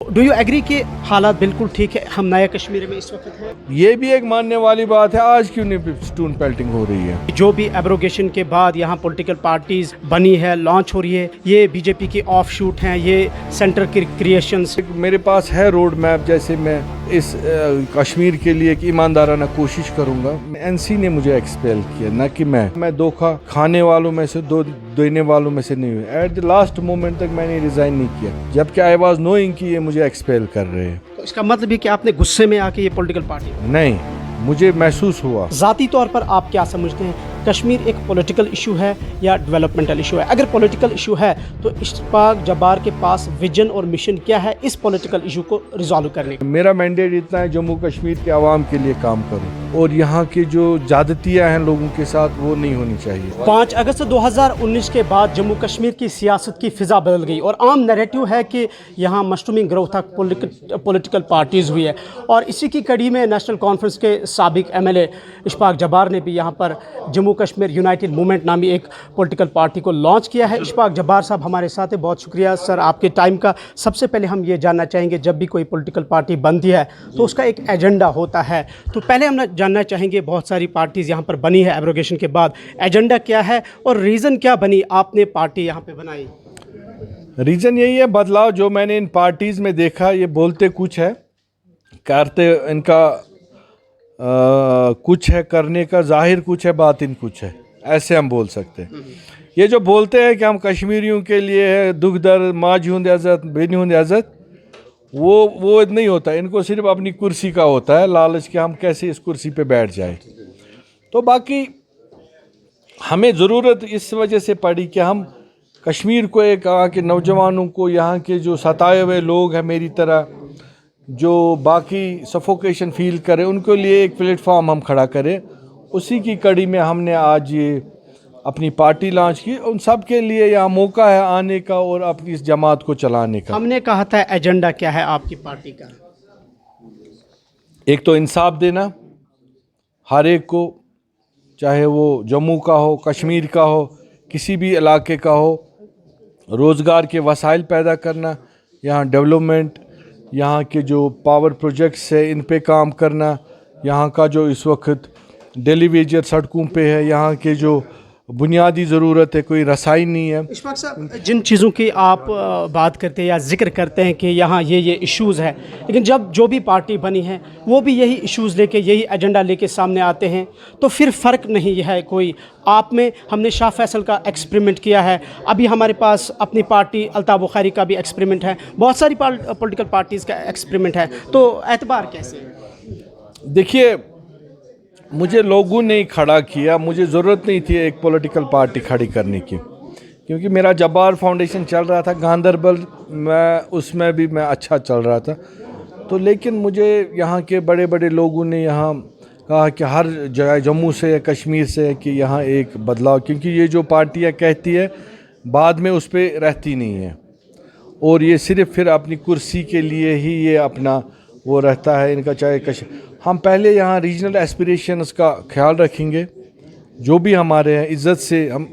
Do you agree कि हालात बिल्कुल ठीक है, हम नया कश्मीर में इस वक्त हैं? ये भी एक मानने वाली बात है। आज क्यों नहीं स्टोन पेल्टिंग हो रही है? जो भी एब्रोगेशन के बाद यहाँ पॉलिटिकल पार्टीज बनी है, लॉन्च हो रही है, ये बीजेपी की ऑफ शूट हैं, ये सेंटर की क्रिएशंस। मेरे पास है रोड मैप, जैसे मैं इस कश्मीर के लिए एक ईमानदाराना कोशिश करूंगा। एनसी ने मुझे एक्सपेल किया, ना कि मैं धोखा खाने वालों में से, देने वालों में से नहीं हूँ। एट द लास्ट मोमेंट तक मैंने रिजाइन नहीं किया, जबकि आई वाज नोइंग कि ये मुझे एक्सपेल कर रहे हैं। तो इसका मतलब है कि आपने गुस्से में आके ये पॉलिटिकल पार्टी नहीं, मुझे महसूस हुआ। ज़ाती तौर पर आप क्या समझते हैं, कश्मीर एक पॉलिटिकल इशू है या डेवलपमेंटल इशू है? अगर पॉलिटिकल इशू है तो इश्फाक जब्बार के पास विजन और मिशन क्या है इस पॉलिटिकल इशू को रिजॉल्व करने का? मेरा मैंडेट इतना है, जम्मू कश्मीर के आवाम के लिए काम करूं, और यहाँ की जो ज्यादतियाँ हैं लोगों के साथ, वो नहीं होनी चाहिए। 5 अगस्त 2019 के बाद जम्मू कश्मीर की सियासत की फ़िज़ा बदल गई और आम नैरेटिव है कि यहाँ मशरूमिंग ग्रोथ तक पॉलिटिकल पार्टीज़ हुई है। और इसी की कड़ी में नेशनल कॉन्फ्रेंस के साबिक एमएलए इश्फाक जब्बार ने भी यहाँ पर जम्मू कश्मीर यूनाइटेड मूवमेंट नामी एक पॉलिटिकल पार्टी को लॉन्च किया है। इश्फाक जब्बार साहब हमारे साथ हैं, बहुत शुक्रिया सर आपके टाइम का। सबसे पहले हम ये जानना चाहेंगे, जब भी कोई पॉलिटिकल पार्टी बनती है तो उसका एक एजेंडा होता है, तो पहले हम जानना चाहेंगे, बहुत सारी पार्टीज़ यहाँ पर बनी है एब्रोगेशन के बाद, एजेंडा क्या है और रीज़न क्या बनी आपने पार्टी यहाँ पे बनाई? रीज़न यही है, बदलाव जो मैंने इन पार्टीज़ में देखा, ये बोलते कुछ है, करते इनका कुछ है, करने का जाहिर कुछ है, बातिन कुछ है, ऐसे हम बोल सकते हैं। ये जो बोलते हैं कि हम कश्मीरियों के लिए दुख दर्द माज हुंद इज़्ज़त बेनी हुंद इज़्ज़त, वो नहीं होता। इनको सिर्फ अपनी कुर्सी का होता है लालच कि हम कैसे इस कुर्सी पे बैठ जाए। तो बाकी हमें ज़रूरत इस वजह से पड़ी कि हम कश्मीर को, एक यहाँ के नौजवानों को, यहाँ के जो सताए हुए लोग हैं मेरी तरह, जो बाकी सफोकेशन फील करें, उनके लिए एक प्लेटफॉर्म हम खड़ा करें। उसी की कड़ी में हमने आज ये अपनी पार्टी लॉन्च की। उन सब के लिए यहाँ मौका है आने का और अपनी इस जमात को चलाने का। हमने कहा था एजेंडा क्या है आपकी पार्टी का? एक तो इंसाफ देना हर एक को, चाहे वो जम्मू का हो, कश्मीर का हो, किसी भी इलाके का हो। रोज़गार के वसाइल पैदा करना, यहाँ डेवलपमेंट, यहाँ के जो पावर प्रोजेक्ट्स है इन पे काम करना, यहाँ का जो इस वक्त डेलीवेजर सड़कों पे है, यहाँ के जो बुनियादी ज़रूरत है, कोई रसाई नहीं है। इशफाक साहब, जिन चीज़ों की आप बात करते हैं या जिक्र करते हैं कि यहाँ ये इश्यूज़ है, लेकिन जब जो भी पार्टी बनी है वो भी यही इश्यूज़ लेके, यही एजेंडा लेके सामने आते हैं, तो फिर फ़र्क नहीं है कोई। आप में हमने शाह फैसल का एक्सपेरिमेंट किया है, अभी हमारे पास अपनी पार्टी अल्ताफ़ बुखारी का भी एक्सपेरिमेंट है, बहुत सारी पॉलिटिकल पार्टीज़ का एक्सपेरिमेंट है, तो एतबार कैसे? देखिए, मुझे लोगों ने खड़ा किया, मुझे ज़रूरत नहीं थी एक पॉलिटिकल पार्टी खड़ी करने की, क्योंकि मेरा जब्बार फाउंडेशन चल रहा था गांदरबल में, उसमें भी मैं अच्छा चल रहा था। तो लेकिन मुझे यहाँ के बड़े बड़े लोगों ने यहाँ कहा कि हर जगह जम्मू से या कश्मीर से है कि यहाँ एक बदलाव, क्योंकि ये जो पार्टियाँ कहती है बाद में उस पर रहती नहीं है, और ये सिर्फ फिर अपनी कुर्सी के लिए ही ये अपना वो रहता है इनका। चाहे हम पहले यहाँ रीजनल एस्पिरेशंस का ख्याल रखेंगे, जो भी हमारे हैं इज़्ज़त से हम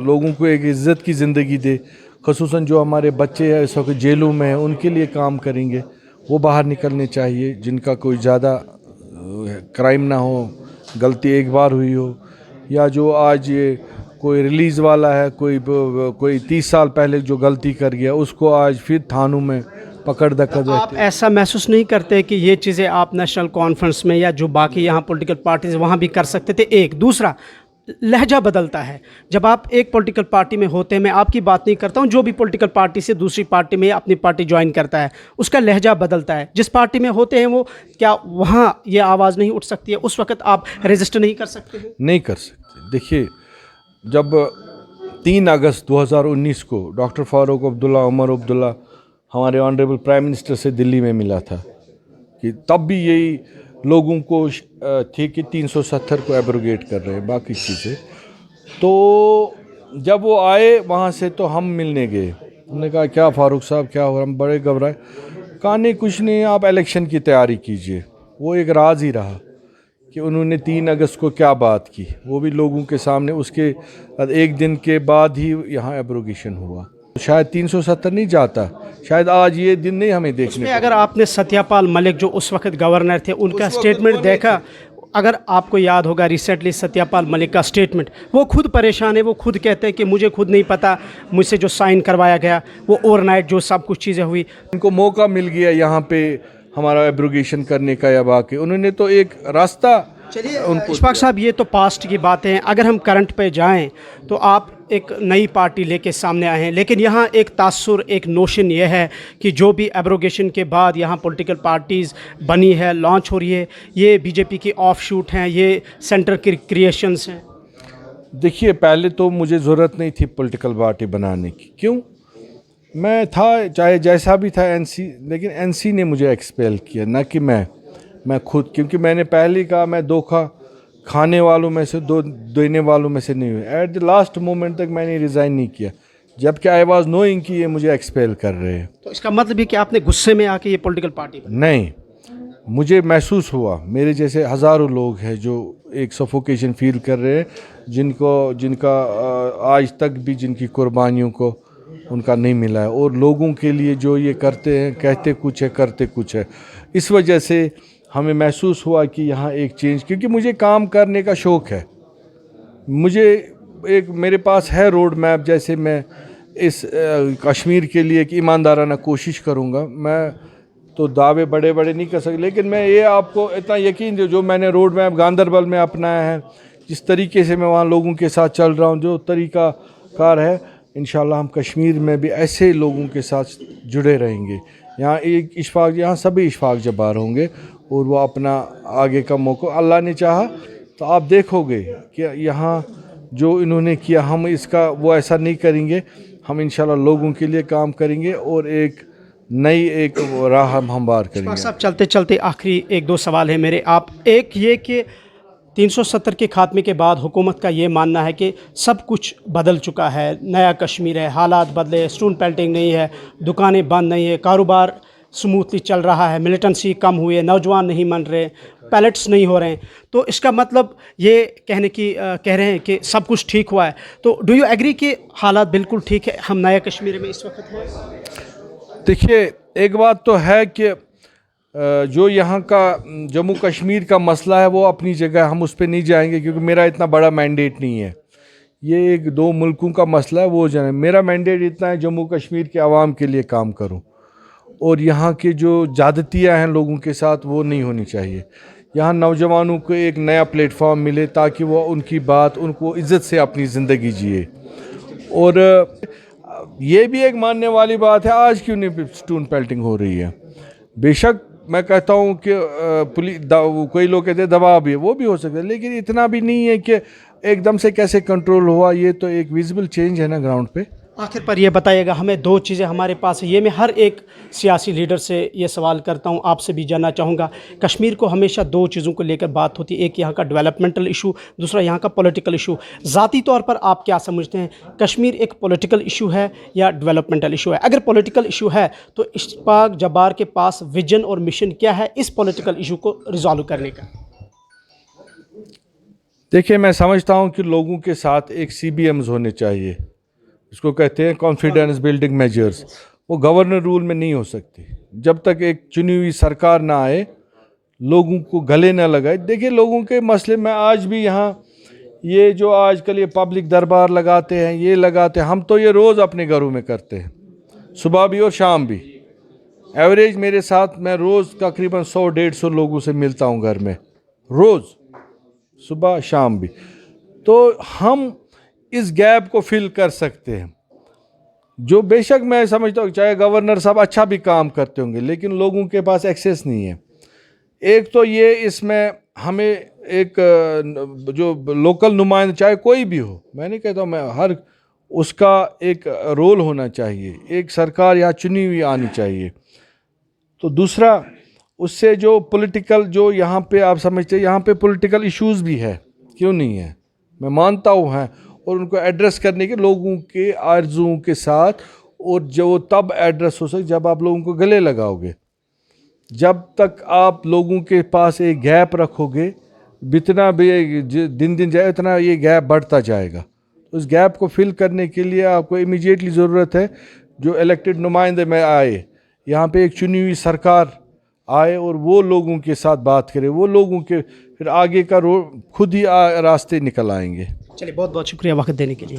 लोगों को एक इज़्ज़त की ज़िंदगी दे, ख़ुसूसन जो हमारे बच्चे हैं इस वक्त जेलों में हैं, उनके लिए काम करेंगे। वो बाहर निकलने चाहिए, जिनका कोई ज़्यादा क्राइम ना हो, गलती एक बार हुई हो, या जो आज ये कोई रिलीज़ वाला है, कोई 30 साल पहले जो गलती कर गया, उसको आज फिर थानों में पकड़ दकड़। आप ऐसा महसूस नहीं करते कि ये चीज़ें आप नेशनल कॉन्फ्रेंस में या जो बाकी यहाँ पॉलिटिकल पार्टीज वहाँ भी कर सकते थे? एक दूसरा लहजा बदलता है जब आप एक पॉलिटिकल पार्टी में होते हैं। मैं आपकी बात नहीं करता हूँ, जो भी पॉलिटिकल पार्टी से दूसरी पार्टी में अपनी पार्टी ज्वाइन करता है उसका लहजा बदलता है। जिस पार्टी में होते हैं वो क्या वहाँ ये आवाज़ नहीं उठ सकती है? उस वक्त आप रजिस्टर नहीं कर सकते हैं? नहीं कर सकते। देखिए, जब 3 अगस्त 2019 को डॉक्टर फारूक अब्दुल्ला, उमर अब्दुल्ला हमारे ऑनरेबल प्राइम मिनिस्टर से दिल्ली में मिला था, कि तब भी यही लोगों को थे कि 370 को एब्रोगेट कर रहे हैं, बाकी चीज़ें। तो जब वो आए वहाँ से तो हम मिलने गए, उन्होंने कहा क्या फारूक साहब क्या हो, हम बड़े घबराए। कहा नहीं कुछ नहीं, आप इलेक्शन की तैयारी कीजिए। वो एक राज ही रहा कि उन्होंने 3 अगस्त को क्या बात की, वो भी लोगों के सामने। उसके 1 दिन के बाद ही यहाँ एब्रोगेशन हुआ। शायद 370 नहीं जाता, शायद आज ये दिन नहीं हमें देखने उसमें अगर आपने सत्यपाल मलिक जो उस वक्त गवर्नर थे उनका स्टेटमेंट देखा, अगर आपको याद होगा रिसेंटली सत्यपाल मलिक का स्टेटमेंट, वो खुद परेशान है, वो खुद कहते हैं कि मुझे खुद नहीं पता, मुझसे जो साइन करवाया गया वो ओवरनाइट जो सब कुछ चीज़ें हुई। उनको मौका मिल गया यहाँ पे हमारा एब्रोगेशन करने का, या बाकी उन्होंने तो एक रास्ता। चलिए इशफाक साहब, ये तो पास्ट की बातें हैं, अगर हम करंट पे जाएं तो आप एक नई पार्टी लेके सामने आए हैं, लेकिन यहाँ एक तासुर, एक नोशन ये है कि जो भी एब्रोगेशन के बाद यहाँ पॉलिटिकल पार्टीज़ बनी है, लॉन्च हो रही है, ये बीजेपी की ऑफ शूट हैं, ये सेंटर की क्रिएशंस हैं। देखिए, पहले तो मुझे ज़रूरत नहीं थी पॉलिटिकल पार्टी बनाने की। क्यों? मैं था, चाहे जैसा भी था एनसी, लेकिन एनसी ने मुझे एक्सपेल किया, ना कि मैं खुद, क्योंकि मैंने पहले ही कहा मैं धोखा खाने वालों में से, देने वालों में से नहीं हुआ। एट द लास्ट मोमेंट तक मैंने रिज़ाइन नहीं किया, जबकि आई वाज नोइंग कि ये मुझे एक्सपेल कर रहे हैं। तो इसका मतलब ये कि आपने गुस्से में आके ये पॉलिटिकल पार्टी नहीं, मुझे महसूस हुआ, मेरे जैसे हज़ारों लोग हैं जो एक सफोकेशन फील कर रहे हैं, जिनका आज तक भी जिनकी कुर्बानियों को उनका नहीं मिला है, और लोगों के लिए जो ये करते हैं, कहते कुछ है करते कुछ है। इस वजह से हमें महसूस हुआ कि यहाँ एक चेंज, क्योंकि मुझे काम करने का शौक़ है, मेरे पास है रोड मैप, जैसे मैं इस कश्मीर के लिए एक ईमानदाराना कोशिश करूँगा। मैं तो दावे बड़े बड़े नहीं कर सकते, लेकिन मैं ये आपको इतना यकीन दे, जो मैंने रोड मैप गांदरबल में अपनाया है, जिस तरीके से मैं वहाँ लोगों के साथ चल रहा हूँ, जो तरीका कार है, इंशाल्लाह हम कश्मीर में भी ऐसे लोगों के साथ जुड़े रहेंगे। यहाँ सभी इशफाक जब्बार होंगे, और वो अपना आगे का मौका, अल्लाह ने चाहा तो आप देखोगे कि यहाँ जो इन्होंने किया, हम इसका वो ऐसा नहीं करेंगे। हम इंशाल्लाह लोगों के लिए काम करेंगे, और एक नई राह हम हमवार करेंगे। साहब, चलते चलते आखिरी एक दो सवाल है मेरे, आप एक ये कि 370 के खात्मे के बाद हुकूमत का ये मानना है कि सब कुछ बदल चुका है, नया कश्मीर है, हालात बदले, स्टोन पेल्टिंग नहीं है, दुकानें बंद नहीं है, कारोबार स्मूथली चल रहा है, मिलिटेंसी कम हुई है, नौजवान नहीं मन रहे, पैलेट्स नहीं हो रहे हैं, तो इसका मतलब ये कह रहे हैं कि सब कुछ ठीक हुआ है। तो डू यू एग्री कि हालात बिल्कुल ठीक है, हम नया कश्मीर में इस वक्त हैं? देखिए, एक बात तो है कि जो यहाँ का जम्मू कश्मीर का मसला है वो अपनी जगह, हम उस पर नहीं जाएंगे, क्योंकि मेरा इतना बड़ा मैंडेट नहीं है। ये एक दो मुल्कों का मसला है, वो जाने। मेरा मैंडेट इतना है, जम्मू कश्मीर के आवाम के लिए काम करूँ, और यहाँ के जो ज़्यादतियाँ हैं लोगों के साथ, वो नहीं होनी चाहिए। यहाँ नौजवानों को एक नया प्लेटफॉर्म मिले, ताकि वो उनकी बात, उनको इज़्ज़त से अपनी ज़िंदगी जिए। और ये भी एक मानने वाली बात है, आज क्यों नहीं स्टोन पेल्टिंग हो रही है। बेशक मैं कहता हूँ कि कोई लोग कहते हैं दबाव भी है, वो भी हो सकता है, लेकिन इतना भी नहीं है कि एकदम से कैसे कंट्रोल हुआ। ये तो एक विजिबल चेंज है ना ग्राउंड पे। आखिर पर ये बताइएगा, हमें दो चीज़ें हमारे पास है, ये मैं हर एक सियासी लीडर से ये सवाल करता हूँ, आपसे भी जानना चाहूँगा। कश्मीर को हमेशा दो चीज़ों को लेकर बात होती है, एक यहाँ का डेवलपमेंटल इशू, दूसरा यहाँ का पॉलिटिकल इशू। ज़ाती तौर पर आप क्या समझते हैं, कश्मीर एक पॉलिटिकल इशू है या डेवलपमेंटल इशू है? अगर पॉलिटिकल इशू है तो इशफाक जब्बार के पास विजन और मिशन क्या है इस पॉलिटिकल इशू को रिजॉल्व करने का? देखिए, मैं समझता हूँ कि लोगों के साथ एक CBMs होने चाहिए, इसको कहते हैं कॉन्फिडेंस बिल्डिंग मेजर्स। वो गवर्नर रूल में नहीं हो सकती जब तक एक चुनी हुई सरकार ना आए, लोगों को गले ना लगाए। देखिए, लोगों के मसले में आज भी यहाँ ये जो आजकल ये पब्लिक दरबार लगाते हैं, ये लगाते हैं, हम तो ये रोज़ अपने घरों में करते हैं, सुबह भी और शाम भी। एवरेज मेरे साथ मैं रोज़ तकरीबन 100-150 लोगों से मिलता हूँ घर में, रोज़ सुबह शाम भी। तो हम इस गैप को फिल कर सकते हैं, जो बेशक मैं समझता हूँ चाहे गवर्नर साहब अच्छा भी काम करते होंगे, लेकिन लोगों के पास एक्सेस नहीं है। एक तो ये, इसमें हमें एक जो लोकल नुमाइंदा, चाहे कोई भी हो, मैं नहीं कहता हूँ मैं, हर उसका एक रोल होना चाहिए, एक सरकार यहाँ चुनी हुई आनी चाहिए। तो दूसरा, उससे जो पॉलिटिकल, जो यहाँ पे आप समझते हैं यहाँ पे पॉलिटिकल इश्यूज़ भी है, क्यों नहीं है, मैं मानता हूँ हैं, और उनको एड्रेस करने के लोगों के आरज़ुओं के साथ, और जो तब एड्रेस हो सके जब आप लोगों को गले लगाओगे। जब तक आप लोगों के पास एक गैप रखोगे, जितना भी दिन दिन जाए उतना ये गैप बढ़ता जाएगा। उस गैप को फिल करने के लिए आपको इमीडिएटली ज़रूरत है जो इलेक्टेड नुमाइंदे में आए, यहाँ पे एक चुनी हुई सरकार आए और वो लोगों के साथ बात करे, वो लोगों के फिर आगे का खुद ही रास्ते निकल आएंगे। चलिए, बहुत बहुत शुक्रिया वक्त देने के लिए।